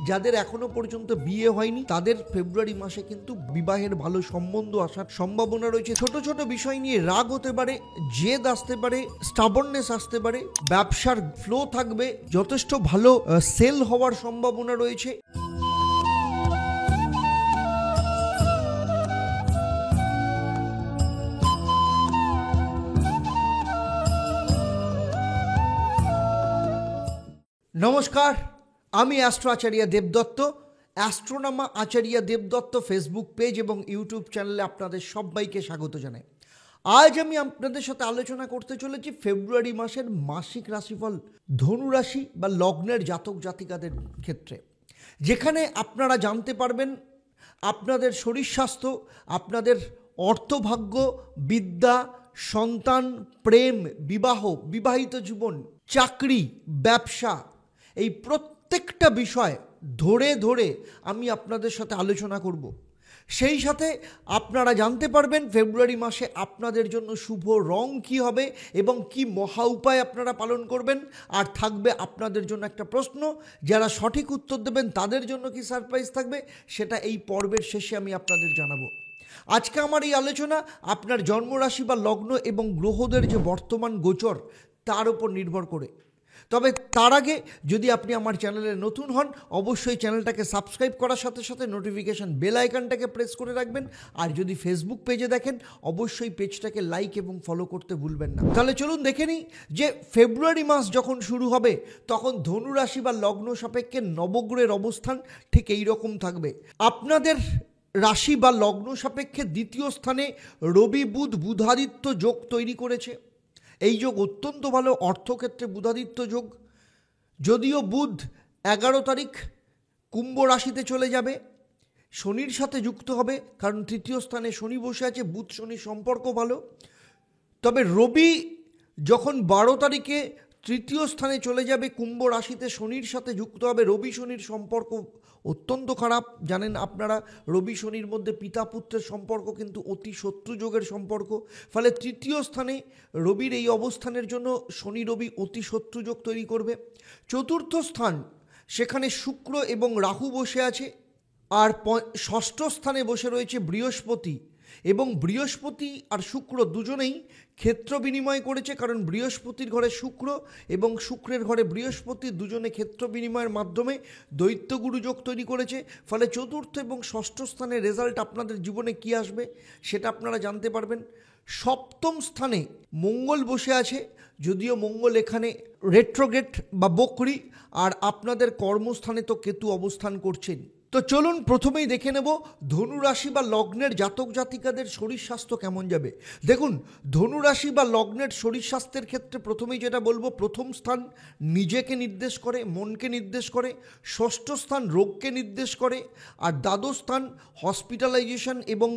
যাদের এখনো পর্যন্ত বিয়ে হয়নি তাদের ফেব্রুয়ারি মাসে কিন্তু বিবাহের ভালো সম্বন্ধ আসার সম্ভাবনা রয়েছে। ছোট ছোট বিষয় নিয়ে রাগ হতে পারে, জেদ আসতে পারে, স্টাবননেস আসতে পারে, ব্যবসার ফ্লো থাকবে, যথেষ্ট ভালো সেল হওয়ার সম্ভাবনা রয়েছে। নমস্কার, আমি অ্যাস্ট্রো আচার্য দেবদত্ত। অ্যাস্ট্রোনমা আচার্য দেবদত্ত ফেসবুক পেজ এবং ইউটিউব চ্যানেলে আপনাদের সবাইকে স্বাগত জানাই। আজ আমি আপনাদের সাথে আলোচনা করতে চলেছি ফেব্রুয়ারি মাসের মাসিক রাশিফল ধনু রাশি বা লগ্নের জাতক জাতিকাদের ক্ষেত্রে, যেখানে আপনারা জানতে পারবেন আপনাদের শরীর স্বাস্থ্য, আপনাদের অর্থভাগ্য, বিদ্যা, সন্তান, প্রেম, বিবাহ, বিবাহিত জীবন, চাকরি, ব্যবসা, এই প্রত্যেকটা বিষয় ধরে ধরে আমি আপনাদের সাথে আলোচনা করব। সেই সাথে আপনারা জানতে পারবেন ফেব্রুয়ারি মাসে আপনাদের জন্য শুভ রং কী হবে এবং কি মহা উপায় আপনারা পালন করবেন। আর থাকবে আপনাদের জন্য একটা প্রশ্ন, যারা সঠিক উত্তর দেবেন তাদের জন্য কি সারপ্রাইজ থাকবে সেটা এই পর্বের শেষে আমি আপনাদের জানাবো। আজকে আমার এই আলোচনা আপনার জন্মরাশি বা লগ্ন এবং গ্রহদের যে বর্তমান গোচর তার উপর নির্ভর করে। তবে তার আগে যদি আপনি আমার চ্যানেলে নতুন হন, অবশ্যই চ্যানেলটাকে সাবস্ক্রাইব করার সাথে সাথে নোটিফিকেশান বেল আইকনটাকে প্রেস করে রাখবেন। আর যদি ফেসবুক পেজে দেখেন, অবশ্যই পেজটাকে লাইক এবং ফলো করতে ভুলবেন না। তাহলে চলুন দেখে নিই যে ফেব্রুয়ারি মাস যখন শুরু হবে তখন ধনু রাশি বা লগ্ন সাপেক্ষে নবগ্রহের অবস্থান ঠিক এই রকম থাকবে। আপনাদের রাশি বা লগ্ন সাপেক্ষে দ্বিতীয় স্থানে রবি বুধ বুধাদিত্য যোগ তৈরি করেছে। এই যোগ অত্যন্ত ভালো, অর্থক্ষেত্রে বুধাদিত্য যোগ। যদিও বুধ 11 তারিখ কুম্ভ রাশিতে চলে যাবে, শনির সাথে যুক্ত হবে, কারণ তৃতীয় স্থানে শনি বসে আছে, বুধ শনির সম্পর্ক ভালো। তবে রবি যখন 12 তারিখে তৃতীয় স্থানে চলে যাবে কুম্ভ রাশিতে, শনির সাথে যুক্ত হবে। রবি শনির সম্পর্ক অত্যন্ত খারাপ, জানেন আপনারা। রবি শনির মধ্যে পিতা পুত্রের সম্পর্ক কিন্তু অতি শত্রু যোগের সম্পর্ক। ফলে তৃতীয় স্থানে রবির এই অবস্থানের জন্য শনি রবি অতি শত্রু যোগ তৈরি করবে। চতুর্থ স্থান, সেখানে শুক্র এবং রাহু বসে আছে। আর ষষ্ঠ স্থানে বসে রয়েছে বৃহস্পতি, এবং বৃহস্পতি আর শুক্র দুজনেই ক্ষেত্র বিনিময় করেছে, কারণ বৃহস্পতির ঘরে শুক্র এবং শুক্রের ঘরে বৃহস্পতি দুজনে ক্ষেত্র বিনিময়ের মাধ্যমে দৈত্যগুরু যোগ তৈরি করেছে। ফলে চতুর্থ এবং ষষ্ঠ স্থানের রেজাল্ট আপনাদের জীবনে কি আসবে সেটা আপনারা জানতে পারবেন। সপ্তম স্থানে মঙ্গল বসে আছে, যদিও মঙ্গল এখানে রেট্রোগ্রেড বা বক্রী, আর আপনাদের কর্মস্থানে তো কেতু অবস্থান করছেন। তো চলুন প্রথমেই দেখে নেব ধনু রাশি বা লগ্নের জাতক জাতিকাদের শরীর স্বাস্থ্য কেমন যাবে। দেখুন, ধনু রাশি বা লগ্নের শরীর স্বাস্থ্যের ক্ষেত্রে প্রথমেই যেটা বলবো, প্রথম স্থান নিজেকে নির্দেশ করে, মনকে নির্দেশ করে। ষষ্ঠ স্থান রোগকে নির্দেশ করে। আর দ্বাদশ স্থান হসপিটালাইজেশন এবং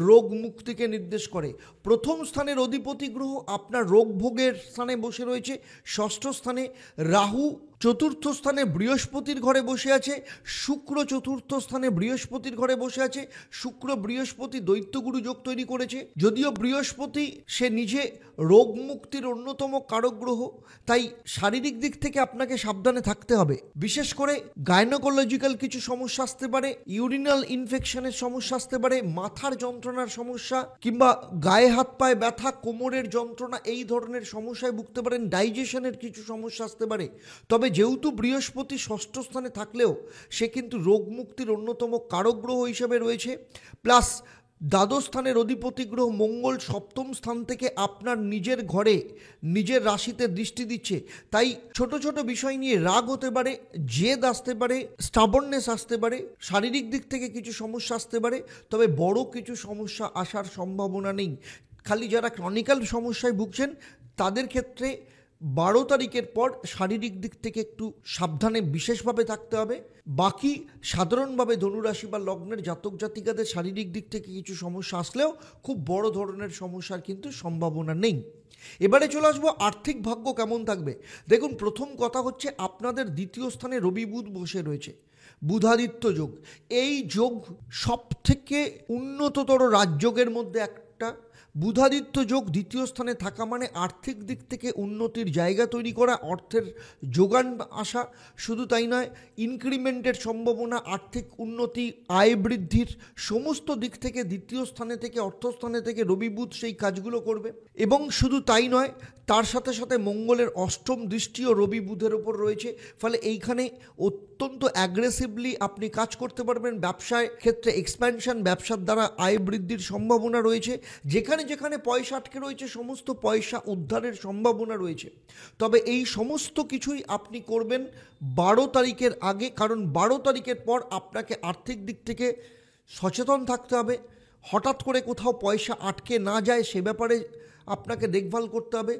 রোগ মুক্তিকে নির্দেশ করে। প্রথম স্থানের অধিপতি গ্রহ আপনার রোগ ভোগের স্থানে বসে রয়েছে। ষষ্ঠ স্থানে রাহু, চতুর্থ স্থানে বৃহস্পতির ঘরে বসে আছে। শুক্র চতুর্থ স্থানে বৃহস্পতির ঘরে বসে আছে। শুক্র বৃহস্পতি দৈত্যগুরু যোগ তৈরি করেছে। যদিও বৃহস্পতি সে নিজে রোগ মুক্তির অন্যতম কারক গ্রহ, তাই শারীরিক দিক থেকে আপনাকে সাবধানে থাকতে হবে। বিশেষ করে গাইনোকোলজিক্যাল কিছু সমস্যা আসতে পারে, ইউরিনাল ইনফেকশনের সমস্যা আসতে পারে, মাথার যন্ত্রণার সমস্যা, কিংবা গায়ে হাত পায়ে ব্যথা, কোমরের যন্ত্রণা, এই ধরনের সমস্যায় ভুগতে পারেন। ডাইজেশনের কিছু সমস্যা আসতে পারে। তবে যেহেতু বৃহস্পতি ষষ্ঠ স্থানে থাকলেও সে কিন্তু রোগ মুক্তির অন্যতম কারক গ্রহ হিসেবে রয়েছে। প্লাস দ্বাদশ স্থানের অধিপতি গ্রহ মঙ্গল সপ্তম স্থান থেকে আপনার নিজের ঘরে, নিজের রাশিতে দৃষ্টি দিচ্ছে। তাই ছোট ছোট বিষয় নিয়ে রাগ হতে পারে, জেদ আসতে পারে, স্টাবননেস আসতে পারে, শারীরিক দিক থেকে কিছু সমস্যা আসতে পারে। তবে বড় কিছু সমস্যা আসার সম্ভাবনা নেই। খালি যারা ক্রনিক্যাল সমস্যায় ভুগছেন তাদের ক্ষেত্রে 12 তারিখের পর শারীরিক দিক থেকে একটু সাবধানে বিশেষভাবে থাকতে হবে। বাকি সাধারণভাবে ধনুরাশি বা লগ্নের জাতক জাতিকাদের শারীরিক দিক থেকে কিছু সমস্যা আসলেও খুব বড় ধরনের সমস্যার কিন্তু সম্ভাবনা নেই। এবারে চলে আসবো আর্থিক ভাগ্য কেমন থাকবে। দেখুন, প্রথম কথা হচ্ছে আপনাদের দ্বিতীয় স্থানে রবি বুধ বসে রয়েছে, বুধাদিত্য যোগ। এই যোগ সব থেকে উন্নততর রাজযোগের মধ্যে একটা, বুধাদিত্য যোগ দ্বিতীয় স্থানে থাকা মানে আর্থিক দিক থেকে উন্নতির জায়গা তৈরি করা, অর্থের যোগান আসা, শুধু তাই নয়, ইনক্রিমেন্টের সম্ভাবনা, আর্থিক উন্নতি, আয় বৃদ্ধির সমস্ত দিক থেকে দ্বিতীয় স্থানে থেকে অর্থস্থানে থেকে রবি বুধ সেই কাজগুলো করবে। এবং শুধু তাই নয়, তার সাথে সাথে মঙ্গলের অষ্টম দৃষ্টিও রবি বুধের ওপর রয়েছে। ফলে এইখানে অত্যন্ত অ্যাগ্রেসিভলি আপনি কাজ করতে পারবেন। ব্যবসায় ক্ষেত্রে এক্সপ্যানশন, ব্যবসার দ্বারা আয় বৃদ্ধির সম্ভাবনা রয়েছে। যেখানে যেখানে পয়সা আটকে রয়েছে সমস্ত পয়সা উদ্ধারের সম্ভাবনা রয়েছে। তবে এই সমস্ত কিছুই আপনি করবেন 12 তারিখের আগে, কারণ 12 তারিখের পর আপনাকে আর্থিক দিক থেকে সচেতন থাকতে হবে। হঠাৎ করে কোথাও পয়সা আটকে না যায় সে ব্যাপারে আপনাকে দেখভাল করতে হবে।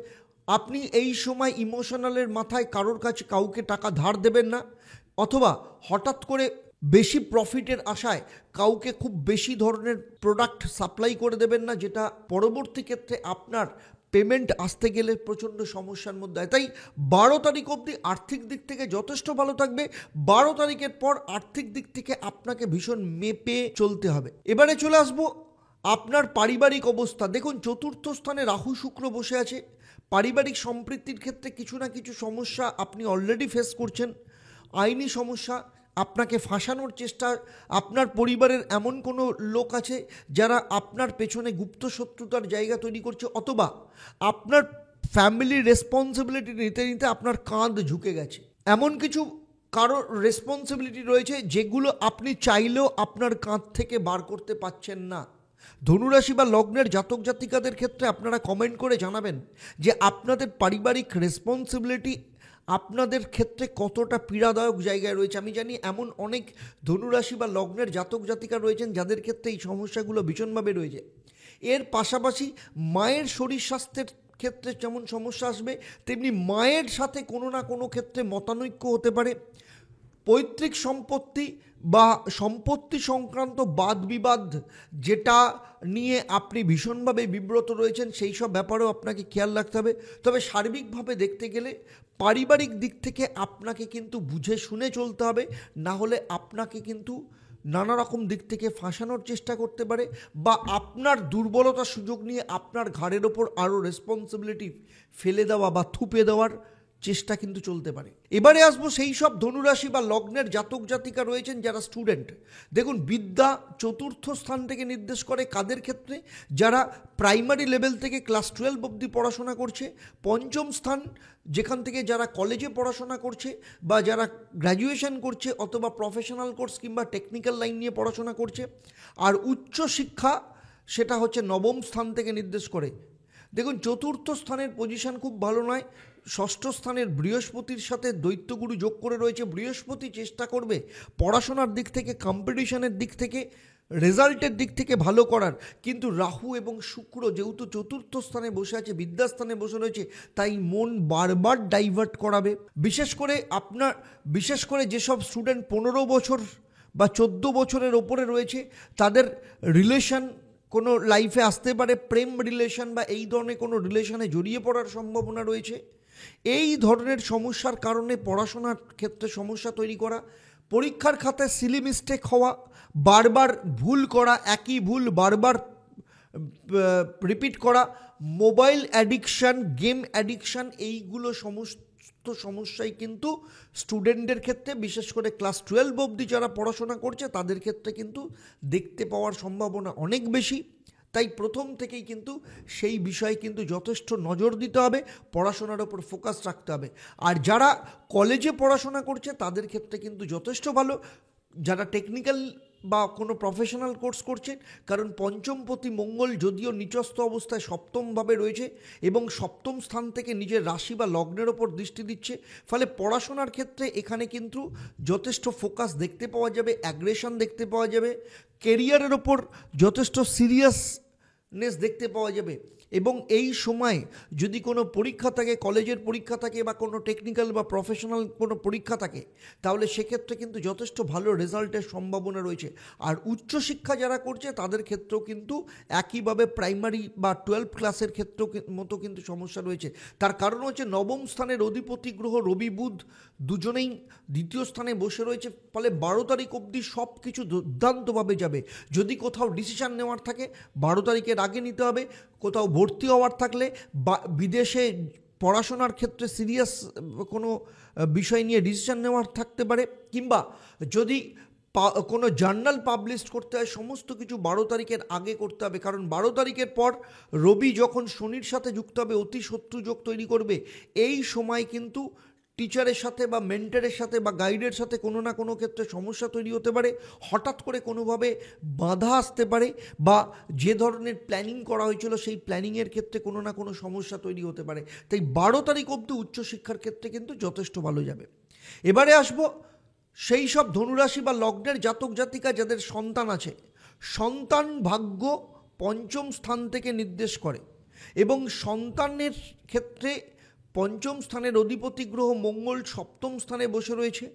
আপনি এই সময় ইমোশনালের মাথায় কারোর কাছে কাউকে টাকা ধার দেবেন না, অথবা হঠাৎ করে বেশি প্রফিটের আশায় কাউকে খুব বেশি ধরনের প্রোডাক্ট সাপ্লাই করে দেবেন না, যেটা পরবর্তী ক্ষেত্রে আপনার পেমেন্ট আসতে গেলে প্রচণ্ড সমস্যার মধ্যে হয়। তাই 12 তারিখ অবধি আর্থিক দিক থেকে যথেষ্ট ভালো থাকবে। 12 তারিখের পর আর্থিক দিক থেকে আপনাকে ভীষণ মেপে চলতে হবে। এবারে চলে আসবো আপনার পারিবারিক অবস্থা। দেখুন, চতুর্থ স্থানে রাহু শুক্র বসে আছে। পারিবারিক সম্পৃক্তির ক্ষেত্রে কিছু না কিছু সমস্যা আপনি অলরেডি ফেস করছেন। আইনি সমস্যা, আপনাকে ফাঁসানোর চেষ্টা, আপনার পরিবারের এমন কোনো লোক আছে যারা আপনার পেছনে গুপ্ত শত্রুতার জায়গা তৈরি করছে, অথবা আপনার ফ্যামিলির রেসপন্সিবিলিটি নিতে নিতে আপনার কাঁধ ঝুঁকে গেছে। এমন কিছু কারোর রেসপন্সিবিলিটি রয়েছে যেগুলো আপনি চাইলেও আপনার কাঁধ থেকে বার করতে পারছেন না। ধনুরাশি বা লগ্নের জাতক জাতিকাদের ক্ষেত্রে আপনারা কমেন্ট করে জানাবেন যে আপনাদের পারিবারিক রেসপন্সিবিলিটি আপনাদের ক্ষেত্রে কতটা পীড়াদায়ক জায়গায় রয়েছে। আমি জানি এমন অনেক ধনুরাশি বা লগ্নের জাতক জাতিকা রয়েছেন যাদের ক্ষেত্রে এই সমস্যাগুলো ভীষণভাবে রয়েছে। এর পাশাপাশি মায়ের শরীর স্বাস্থ্যের ক্ষেত্রে যেমন সমস্যা আসবে, তেমনি মায়ের সাথে কোনো না কোনো ক্ষেত্রে মতানৈক্য হতে পারে। পৈতৃক সম্পত্তি বা সম্পত্তি সংক্রান্ত বাদ বিবাদ যেটা নিয়ে আপনি ভীষণভাবে বিব্রত রয়েছেন, সেই সব ব্যাপারেও আপনাকে খেয়াল রাখতে হবে। তবে সার্বিকভাবে দেখতে গেলে পারিবারিক দিক থেকে আপনাকে কিন্তু বুঝে শুনে চলতে হবে, না হলে আপনাকে কিন্তু নানা রকম দিক থেকে ফাঁসানোর চেষ্টা করতে পারে, বা আপনার দুর্বলতার সুযোগ নিয়ে আপনার ঘাড়ের ওপর আরও রেসপন্সিবিলিটি ফেলে দেওয়া বা থুপে দেওয়ার চেষ্টা কিন্তু চলতে পারে। এবারে আসবো সেই সব ধনুরাশি বা লগ্নের জাতক জাতিকা রয়েছেন যারা স্টুডেন্ট। দেখুন, বিদ্যা চতুর্থ স্থান থেকে নির্দেশ করে কাদের ক্ষেত্রে? যারা প্রাইমারি লেভেল থেকে ক্লাস 12 অবধি পড়াশোনা করছে। পঞ্চম স্থান যেখান থেকে যারা কলেজে পড়াশোনা করছে বা যারা গ্র্যাজুয়েশন করছে অথবা প্রফেশনাল কোর্স কিংবা টেকনিক্যাল লাইন নিয়ে পড়াশোনা করছে। আর উচ্চ শিক্ষা সেটা হচ্ছে নবম স্থান থেকে নির্দেশ করে। দেখুন, চতুর্থ স্থানের পজিশন খুব ভালো নয়। ষষ্ঠ স্থানের বৃহস্পতির সাথে দৈত্যগুরু যোগ করে রয়েছে। বৃহস্পতি চেষ্টা করবে পড়াশোনার দিক থেকে, কম্পিটিশনের দিক থেকে, রেজাল্টের দিক থেকে ভালো করার, কিন্তু রাহু এবং শুক্র যেহেতু চতুর্থ স্থানে বসে আছে, বিদ্যাস্থানে বসে রয়েছে, তাই মন বারবার ডাইভার্ট করাবে। বিশেষ করে যেসব স্টুডেন্ট 15 বছর বা 14 বছরের ওপরে রয়েছে, তাদের রিলেশন কোনো লাইফে আসতে পারে, প্রেম রিলেশন বা এই ধরনের কোনো রিলেশনে জড়িয়ে পড়ার সম্ভাবনা রয়েছে। এই ধরনের সমস্যার কারণে পড়াশোনার ক্ষেত্রে সমস্যা তৈরি করা, পরীক্ষার খাতায় সিলি মিস্টেক হওয়া, বারবার ভুল করা, একই ভুল বারবার রিপিট করা, মোবাইল অ্যাডিকশান, গেম অ্যাডিকশান, এইগুলো সমস্ত সমস্যাই কিন্তু স্টুডেন্টদের ক্ষেত্রে, বিশেষ করে ক্লাস 12 অবধি যারা পড়াশোনা করছে তাদের ক্ষেত্রে কিন্তু দেখতে পাওয়ার সম্ভাবনা অনেক বেশি। তাই প্রথম থেকেই কিন্তু সেই বিষয়ে কিন্তু যথেষ্ট নজর দিতে হবে, পড়াশোনার ওপর ফোকাস রাখতে হবে। আর যারা কলেজে পড়াশোনা করছে তাদের ক্ষেত্রে কিন্তু যথেষ্ট ভালো, যারা টেকনিক্যাল বা কোনো প্রফেশনাল কোর্স করছেন, কারণ পঞ্চমপতি মঙ্গল যদিও নিচস্থ অবস্থায় সপ্তমভাবে রয়েছে এবং সপ্তম স্থান থেকে নিজের রাশি বা লগ্নের ওপর দৃষ্টি দিচ্ছে। ফলে পড়াশোনার ক্ষেত্রে এখানে কিন্তু যথেষ্ট ফোকাস দেখতে পাওয়া যাবে, অ্যাগ্রেশন দেখতে পাওয়া যাবে, কেরিয়ারের ওপর যথেষ্ট সিরিয়াসনেস দেখতে পাওয়া যাবে। এবং এই সময় যদি কোনো পরীক্ষা থাকে, কলেজের পরীক্ষা থাকে বা কোনো টেকনিক্যাল বা প্রফেশনাল কোনো পরীক্ষা থাকে, তাহলে সেক্ষেত্রে কিন্তু যথেষ্ট ভালো রেজাল্টের সম্ভাবনা রয়েছে। আর উচ্চশিক্ষা যারা করছে তাদের ক্ষেত্রেও কিন্তু একইভাবে প্রাইমারি বা 12 ক্লাসের ক্ষেত্রেও মতো কিন্তু সমস্যা রয়েছে। তার কারণ হচ্ছে নবম স্থানের অধিপতি গ্রহ রবি বুধ দুজনেই দ্বিতীয় স্থানে বসে রয়েছে, ফলে 12 তারিখ অবধি সব কিছু দুর্দান্তভাবে যাবে। যদি কোথাও ডিসিশান নেওয়ার থাকে 12 তারিখের আগে নিতে হবে। কোথাও ভর্তি হওয়ার থাকলে বা বিদেশে পড়াশোনার ক্ষেত্রে সিরিয়াস কোনো বিষয় নিয়ে ডিসিশন নেওয়ার থাকতে পারে, কিংবা যদি কোনো জার্নাল পাবলিশ করতে হয়, সমস্ত কিছু 12 তারিখের আগে করতে হবে। কারণ 12 তারিখের পর রবি যখন শনির সাথে যুক্ত হবে, অতি শত্রু যোগ তৈরি করবে। এই সময় কিন্তু টিচারের সাথে বা মেন্টরের সাথে বা গাইডের সাথে কোনো না কোনো ক্ষেত্রে সমস্যা তৈরি হতে পারে। হঠাৎ করে কোনোভাবে বাধা আসতে পারে, বা যে ধরনের প্ল্যানিং করা হয়েছিল সেই প্ল্যানিংয়ের ক্ষেত্রে কোনো না কোনো সমস্যা তৈরি হতে পারে। তাই 12 তারিখ অবধি উচ্চশিক্ষার ক্ষেত্রে কিন্তু যথেষ্ট ভালো যাবে। এবারে আসবো সেই সব ধনুরাশি বা লগ্নের জাতক জাতিকা যাদের সন্তান আছে। সন্তান ভাগ্য পঞ্চম স্থান থেকে নির্দেশ করে, এবং সন্তানের ক্ষেত্রে পঞ্চম স্থানের অধিপতি গ্রহ মঙ্গল সপ্তম স্থানে বসে রয়েছে।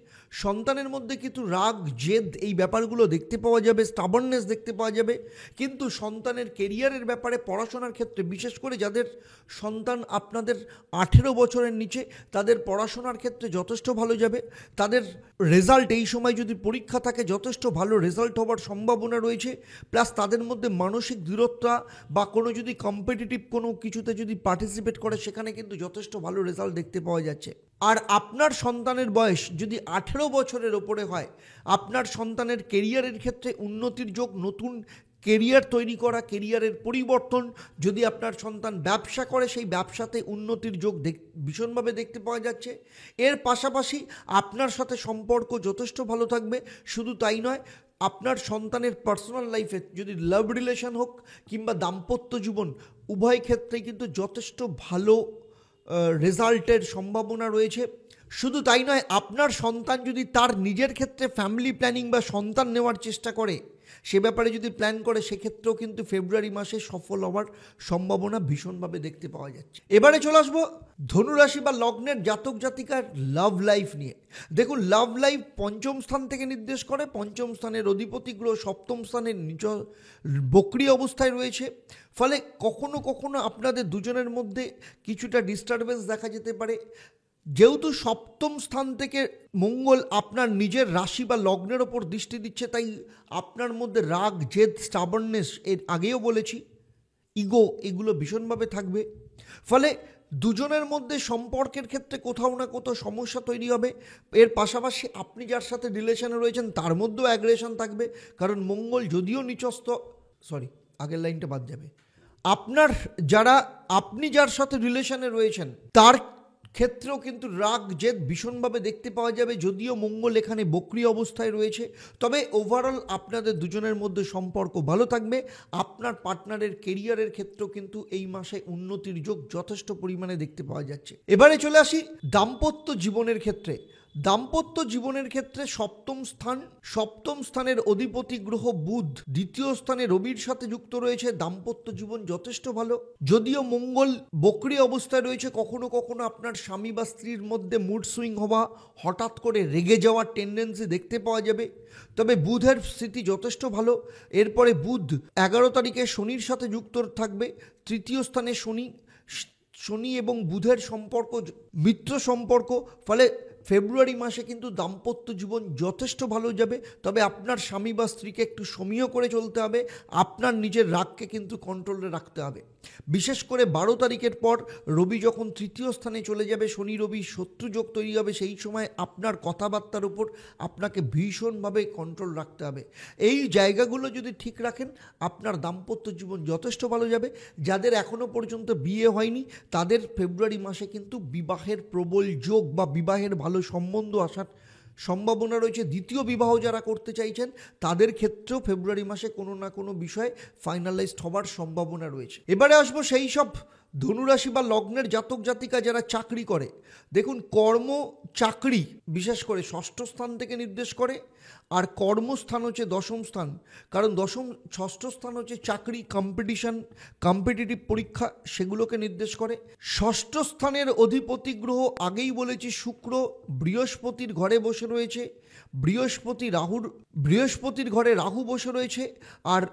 সন্তানের মধ্যে কিন্তু রাগ, জেদ এই ব্যাপারগুলো দেখতে পাওয়া যাবে, স্টাবার্ননেস দেখতে পাওয়া যাবে। কিন্তু সন্তানের কেরিয়ারের ব্যাপারে, পড়াশোনার ক্ষেত্রে, বিশেষ করে যাদের সন্তান আপনাদের 18 বছরের নিচে, তাদের পড়াশোনার ক্ষেত্রে যথেষ্ট ভালো যাবে। তাদের রেজাল্ট এই সময় যদি পরীক্ষা থাকে যথেষ্ট ভালো রেজাল্ট হওয়ার সম্ভাবনা রয়েছে। প্লাস তাদের মধ্যে মানসিক দৃঢ়তা বা কোনো যদি কম্পিটিটিভ কোনো কিছুতে যদি পার্টিসিপেট করে, সেখানে কিন্তু যথেষ্ট ভালো রেজাল্ট দেখতে পাওয়া যাচ্ছে। আর আপনার সন্তানের বয়স যদি 18 বছরের ওপরে হয়, আপনার সন্তানের কেরিয়ারের ক্ষেত্রে উন্নতির যোগ, নতুন কেরিয়ার তৈরি করা, কেরিয়ারের পরিবর্তন। যদি আপনার সন্তান ব্যবসা করে, সেই ব্যবসাতে উন্নতির যোগ ভীষণভাবে দেখতে পাওয়া যাচ্ছে। এর পাশাপাশি আপনার সাথে সম্পর্ক যথেষ্ট ভালো থাকবে। শুধু তাই নয়, আপনার সন্তানের পার্সোনাল লাইফে যদি লাভ রিলেশন হোক কিংবা দাম্পত্য জীবন, উভয় ক্ষেত্রেই কিন্তু যথেষ্ট ভালো রেজাল্টের সম্ভাবনা রয়েছে। শুধু তাই নয়, আপনার সন্তান যদি তার নিজের ক্ষেত্রে ফ্যামিলি প্ল্যানিং বা সন্তান নেওয়ার চেষ্টা করে, সে ব্যাপারে যদি প্ল্যান করে, সেক্ষেত্রেও কিন্তু ফেব্রুয়ারি মাসে সফল হওয়ার সম্ভাবনা ভীষণভাবে দেখতে পাওয়া যাচ্ছে। এবারে চলে আসবো ধনুরাশি বা লগ্নের জাতক জাতিকার লাভ লাইফ নিয়ে। দেখুন, লাভ লাইফ পঞ্চম স্থান থেকে নির্দেশ করে। পঞ্চম স্থানের অধিপতি গ্রহ সপ্তম স্থানের নিচ বক্রী অবস্থায় রয়েছে। ফলে কখনো কখনো আপনাদের দুজনের মধ্যে কিছুটা ডিস্টারবেন্স দেখা যেতে পারে। যেহেতু সপ্তম স্থান থেকে মঙ্গল আপনার নিজের রাশি বা লগ্নের ওপর দৃষ্টি দিচ্ছে, তাই আপনার মধ্যে রাগ, জেদ, স্টাবার্ননেস, এর আগেও বলেছি, ইগো, এগুলো ভীষণভাবে থাকবে। ফলে দুজনের মধ্যে সম্পর্কের ক্ষেত্রে কোথাও না কোথাও সমস্যা তৈরি হবে। এর পাশাপাশি আপনি যার সাথে রিলেশনে রয়েছেন তার মধ্যেও অ্যাগ্রেশন থাকবে, কারণ মঙ্গল যদিও নিচস্থ, আগের লাইনটা বাদ যাবে। আপনি যার সাথে রিলেশনে রয়েছেন তার ক্ষেত্রেও কিন্তু রাগ, জেদ ভীষণভাবে দেখতে পাওয়া যাবে, যদিও মঙ্গল এখানে বক্রী অবস্থায় রয়েছে। তবে ওভারঅল আপনাদের দুজনের মধ্যে সম্পর্ক ভালো থাকবে। আপনার পার্টনারের কেরিয়ারের ক্ষেত্রেও কিন্তু এই মাসে উন্নতির যোগ যথেষ্ট পরিমাণে দেখতে পাওয়া যাচ্ছে। এবারে চলে আসি দাম্পত্য জীবনের ক্ষেত্রে। দাম্পত্য জীবনের ক্ষেত্রে সপ্তম স্থানের অধিপতি গ্রহ বুধ দ্বিতীয় স্থানে রবির সাথে যুক্ত রয়েছে। দাম্পত্য জীবন যথেষ্ট ভালো, যদিও মঙ্গল বক্রী অবস্থায় রয়েছে। কখনো কখনো আপনার স্বামী বা স্ত্রীর মধ্যে মুড সুইং হওয়া, হঠাৎ করে রেগে যাওয়ার টেন্ডেন্সি দেখতে পাওয়া যাবে। তবে বুধের স্থিতি যথেষ্ট ভালো। এরপরে বুধ 11 তারিখে শনির সাথে যুক্ত থাকবে। তৃতীয় স্থানে শনি এবং বুধের সম্পর্ক মিত্র সম্পর্ক। ফলে ফেব্রুয়ারি মাসে কিন্তু দাম্পত্য জীবন যথেষ্ট ভালো যাবে। তবে আপনার স্বামী বা স্ত্রীকে একটু সমীহ করে চলতে হবে। আপনার নিজের রাগকে কিন্তু কন্ট্রোলে রাখতে হবে। বিশেষ করে 12 তারিখের পর রবি যখন তৃতীয় স্থানে চলে যাবে, শনি রবি শত্রুযোগ তৈরি হবে, সেই সময় আপনার কথাবার্তার উপর আপনাকে ভীষণভাবে কন্ট্রোল রাখতে হবে। এই জায়গাগুলো যদি ঠিক রাখেন, আপনার দাম্পত্য জীবন যথেষ্ট ভালো যাবে। যাদের এখনও পর্যন্ত বিয়ে হয়নি, তাদের ফেব্রুয়ারি মাসে কিন্তু বিবাহের প্রবল যোগ বা বিবাহের ভালো সম্বন্ধ আসার সম্ভাবনা রয়েছে। দ্বিতীয় বিবাহ যারা করতে চাইছেন, তাদের ক্ষেত্রেও ফেব্রুয়ারি মাসে কোনো না কোনো বিষয় ফাইনালাইজড হবার সম্ভাবনা রয়েছে। এবারে আসবো সেই সব ধনুরাশি বা লগ্নের জাতক জাতিকা যারা চাকরি করে, দেখুন কর্ম চাকরি বিশেষ করে ষষ্ঠ স্থান থেকে নির্দেশ করে, আর কর্মস্থান হচ্ছে দশম স্থান। কারণ ষষ্ঠ স্থান হচ্ছে চাকরি, কম্পিটিটিভ পরীক্ষা, সেগুলোকে নির্দেশ করে। ষষ্ঠ স্থানের অধিপতি গ্রহ আগেই বলেছি শুক্র বৃহস্পতির ঘরে বসে রয়েছে। বৃহস্পতির ঘরে রাহু বসে রয়েছে, আর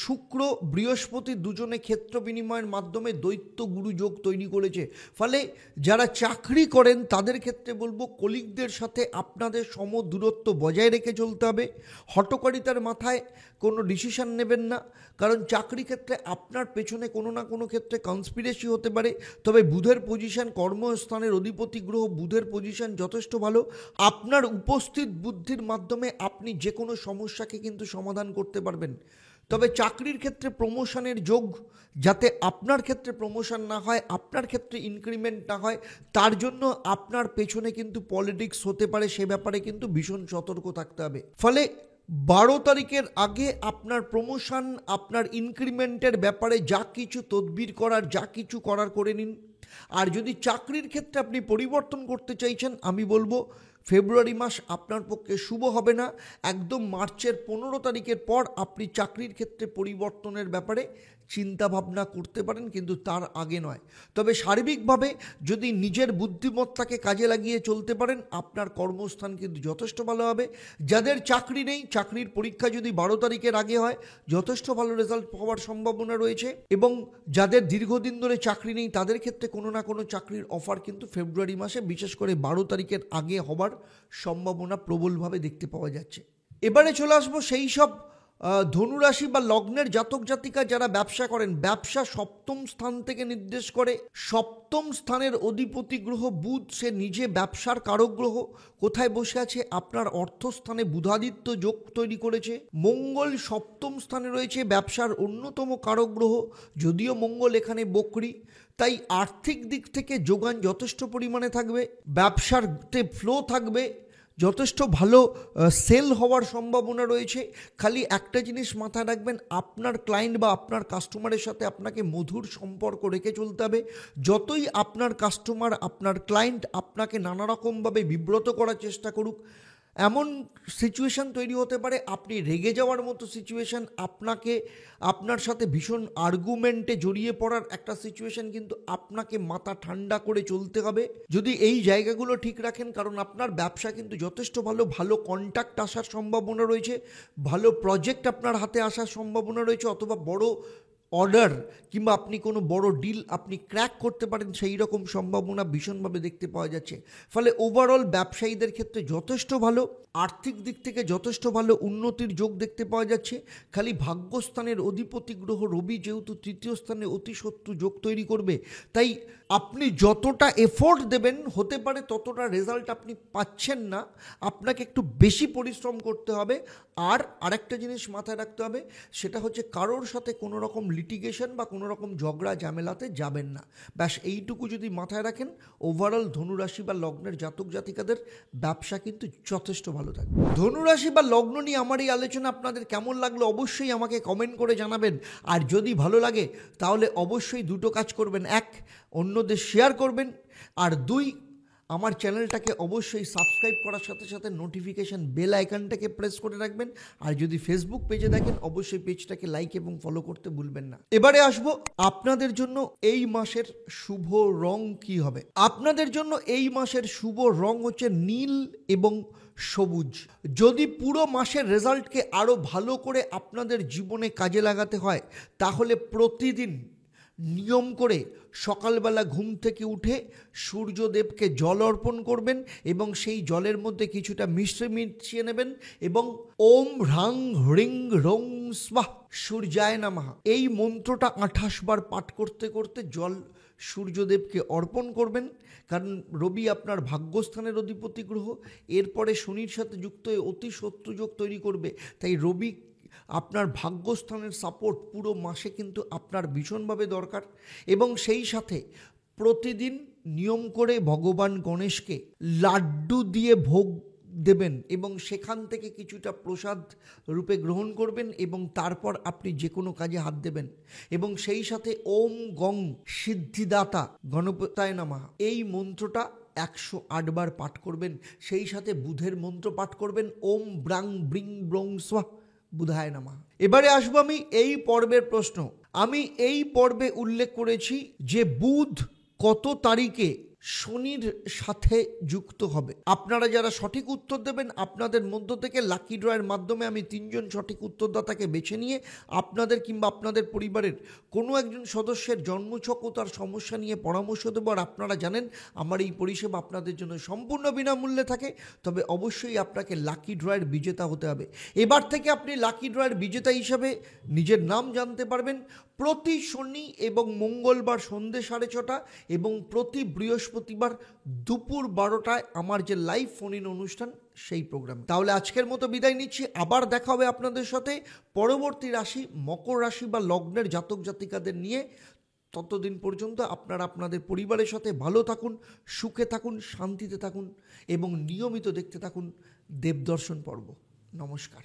শুক্র বৃহস্পতি দুজনে ক্ষেত্র বিনিময়ের মাধ্যমে দৈত্য গুরু যোগ তৈরি করেছে। ফলে যারা চাকরি করেন তাদের ক্ষেত্রে বলবো কলিগদের সাথে আপনাদের সম দূরত্ব বজায় রেখে চলতে হবে। হঠকারিতার মাথায় কোনো ডিসিশন নেবেন না, কারণ চাকরি ক্ষেত্রে আপনার পেছনে কোনো না কোনো ক্ষেত্রে কনস্পিরেসি হতে পারে। তবে বুধের পজিশন, কর্মস্থানের অধিপতি গ্রহ বুধের পজিশন যথেষ্ট ভালো। আপনার উপস্থিত বুদ্ধির মাধ্যমে আপনি যে কোনো সমস্যাকে কিন্তু সমাধান করতে পারবেন। তবে চাকরির ক্ষেত্রে প্রমোশনের যোগ, যাতে আপনার ক্ষেত্রে প্রমোশন না হয়, আপনার ক্ষেত্রে ইনক্রিমেন্ট না হয়, তার জন্য আপনার পেছনে কিন্তু পলিটিক্স হতে পারে, সে ব্যাপারে কিন্তু ভীষণ সতর্ক থাকতে হবে। ফলে 12 তারিখের আগে আপনার প্রমোশন, আপনার ইনক্রিমেন্টের ব্যাপারে যা কিছু তদবির করার, যা কিছু করার করে নিন। আর যদি চাকরির ক্ষেত্রে আপনি পরিবর্তন করতে চাইছেন, আমি বলবো ফেব্রুয়ারি মাস আপনার পক্ষে শুভ হবে না। একদম মার্চের 15 তারিখের পর আপনি চাকরির ক্ষেত্রে পরিবর্তনের ব্যাপারে চিন্তা ভাবনা করতে পারেন, কিন্তু তার আগে নয়। তবে সার্বিকভাবে যদি নিজের বুদ্ধিমত্তাকে কাজে লাগিয়ে চলতে পারেন, আপনার কর্মস্থান কিন্তু যথেষ্ট ভালো হবে। যাদের চাকরি নেই, চাকরির পরীক্ষা যদি 12 তারিখের আগে হয়, যথেষ্ট ভালো রেজাল্ট পাওয়ার সম্ভাবনা রয়েছে। এবং যাদের দীর্ঘদিন ধরে চাকরি নেই, তাদের ক্ষেত্রে কোনো না কোনো চাকরির অফার কিন্তু ফেব্রুয়ারি মাসে, বিশেষ করে 12 তারিখের আগে হবার সম্ভাবনা প্রবলভাবে দেখতে পাওয়া যাচ্ছে। এবারে চলে আসবো সেই সব ধনুরাশি বা লগ্নের জাতক জাতিকা যারা ব্যবসা করেন। ব্যবসা সপ্তম স্থান থেকে নির্দেশ করে। সপ্তম স্থানের অধিপতি গ্রহ বুধ, সে নিজে ব্যবসার কারক গ্রহ। কোথায় বসে আছে? আপনার অর্থস্থানে বুধাদিত্য যোগ তৈরি করেছে। মঙ্গল সপ্তম স্থানে রয়েছে, ব্যবসার অন্যতম কারক গ্রহ, যদিও মঙ্গল এখানে বকরি। তাই আর্থিক দিক থেকে যোগান যথেষ্ট পরিমাণে থাকবে, ব্যবসারতে ফ্লো থাকবে, যথেষ্ট ভালো সেল হওয়ার সম্ভাবনা রয়েছে। খালি একটা জিনিস মাথায় রাখবেন, আপনার ক্লায়েন্ট বা আপনার কাস্টমারের সাথে আপনাকে মধুর সম্পর্ক রেখে চলতে হবে। যতই আপনার কাস্টমার, আপনার ক্লায়েন্ট আপনাকে নানা রকমভাবে বিব্রত করার চেষ্টা করুক, এমন সিচুয়েশান তৈরি হতে পারে আপনি রেগে যাওয়ার মতো সিচুয়েশান, আপনার সাথে ভীষণ আর্গুমেন্টে জড়িয়ে পড়ার একটা সিচুয়েশান, কিন্তু আপনাকে মাথা ঠান্ডা করে চলতে হবে যদি এই জায়গাগুলো ঠিক রাখেন। কারণ আপনার ব্যবসা কিন্তু যথেষ্ট ভালো কন্ট্যাক্ট আসার সম্ভাবনা রয়েছে, ভালো প্রজেক্ট আপনার হাতে আসার সম্ভাবনা রয়েছে, অথবা বড় অর্ডার কিংবা আপনি কোনো বড় ডিল আপনি ক্র্যাক করতে পারেন, সেই রকম সম্ভাবনা ভীষণভাবে দেখতে পাওয়া যাচ্ছে। ফলে ওভারঅল ব্যবসায়ীদের ক্ষেত্রে যথেষ্ট ভালো, আর্থিক দিক থেকে যথেষ্ট ভালো উন্নতির যোগ দেখতে পাওয়া যাচ্ছে। খালি ভাগ্যস্থানের অধিপতি গ্রহ রবি যেহেতু তৃতীয় স্থানে অতিশত্রু যোগ তৈরি করবে, তাই আপনি যতটা এফোর্ট দেবেন হতে পারে ততটা রেজাল্ট আপনি পাচ্ছেন না, আপনাকে একটু বেশি পরিশ্রম করতে হবে। আর আরেকটা জিনিস মাথায় রাখতে হবে, সেটা হচ্ছে কারোর সাথে কোনো রকম লিটিগেশন বা কোনো রকম ঝগড়া ঝামেলাতে যাবেন না। ব্যাস এইটুকু যদি মাথায় রাখেন, ওভারঅল ধনুরাশি বা লগ্নের জাতক জাতিকাদের ব্যবসা কিন্তু যথেষ্ট ভালো থাকবে। ধনুরাশি বা লগ্ন নিয়ে আমার এই আলোচনা আপনাদের কেমন লাগলো অবশ্যই আমাকে কমেন্ট করে জানাবেন। আর যদি ভালো লাগে তাহলে অবশ্যই দুটো কাজ করবেন, এক, অন্যদের শেয়ার করবেন, আর দুই, আমার চ্যানেলটাকে অবশ্যই সাবস্ক্রাইব করার সাথে সাথে নোটিফিকেশান বেল আইকনটাকে প্রেস করে রাখবেন। আর যদি ফেসবুক পেজে দেখেন অবশ্যই পেজটাকে লাইক এবং ফলো করতে ভুলবেন না। এবারে আসবো আপনাদের জন্য এই মাসের শুভ রং কি হবে। আপনাদের জন্য এই মাসের শুভ রং হচ্ছে নীল এবং সবুজ। যদি পুরো মাসের রেজাল্টকে আরও ভালো করে আপনাদের জীবনে কাজে লাগাতে হয়, তাহলে প্রতিদিন নিয়ম করে সকালবেলা ঘুম থেকে উঠে সূর্যদেবকে জল অর্পণ করবেন এবং সেই জলের মধ্যে কিছুটা মিশ্রি মিশিয়ে নেবেন এবং ওম হ্রাং হ্রিং রং স্বাহা সূর্যায় নমঃ এই মন্ত্রটা 28 বার পাঠ করতে করতে জল সূর্যদেবকে অর্পণ করবেন। কারণ রবি আপনার ভাগ্যস্থানের অধিপতি গ্রহ, এরপরে শনির সাথে যুক্ত হয়ে অতি শত্রুযোগ তৈরি করবে। তাই রবি আপনার ভাগ্যস্থানের সাপোর্ট পুরো মাসে কিন্তু আপনার ভীষণভাবে দরকার। এবং সেই সাথে প্রতিদিন নিয়ম করে ভগবান গণেশকে লাড্ডু দিয়ে ভোগ দেবেন এবং সেখান থেকে কিছুটা প্রসাদ রূপে গ্রহণ করবেন এবং তারপর আপনি যে কোনো কাজে হাত দেবেন এবং সেই সাথে ওম গং সিদ্ধিদাতা গণপতায় নমঃ এই মন্ত্রটা 108 বার পাঠ করবেন। সেই সাথে বুধের মন্ত্র পাঠ করবেন, ওম ব্রাং ব্রিং ব্রং স্বাহ বুধায় নমঃ। এবারে আসবো আমি এই পর্বের প্রশ্ন। আমি এই পর্বে উল্লেখ করেছি যে বুধ কত তারিখে শনির সাথে যুক্ত হবে। আপনারা যারা সঠিক উত্তর দেবেন আপনাদের মধ্য থেকে লাকি ড্রয়ের মাধ্যমে আমি 3 জন সঠিক উত্তরদাতাকে বেছে নিয়ে আপনাদের কিংবা আপনাদের পরিবারের কোনো একজন সদস্যের জন্মছক ও তার সমস্যা নিয়ে পরামর্শ দেবো। আর আপনারা জানেন আমার এই পরিষেবা আপনাদের জন্য সম্পূর্ণ বিনামূল্যে থাকে, তবে অবশ্যই আপনাকে লাকি ড্রয়ের বিজেতা হতে হবে। এবার থেকে আপনি লাকি ড্রয়ের বিজেতা হিসাবে নিজের নাম জানতে পারবেন প্রতি শনি এবং মঙ্গলবার সন্ধ্যে 6:30 এবং প্রতি বৃহস্পতিবার দুপুর 12টায় আমার যে লাইভ ফোন ইন অনুষ্ঠান সেই প্রোগ্রাম। তাহলে আজকের মতো বিদায় নিচ্ছি, আবার দেখা হবে আপনাদের সাথে পরবর্তী রাশি মকর রাশি বা লগ্নের জাতক জাতিকাদের নিয়ে। ততদিন পর্যন্ত আপনারা আপনাদের পরিবারের সাথে ভালো থাকুন, সুখে থাকুন, শান্তিতে থাকুন এবং নিয়মিত দেখতে থাকুন দেবদর্শন পর্ব। নমস্কার।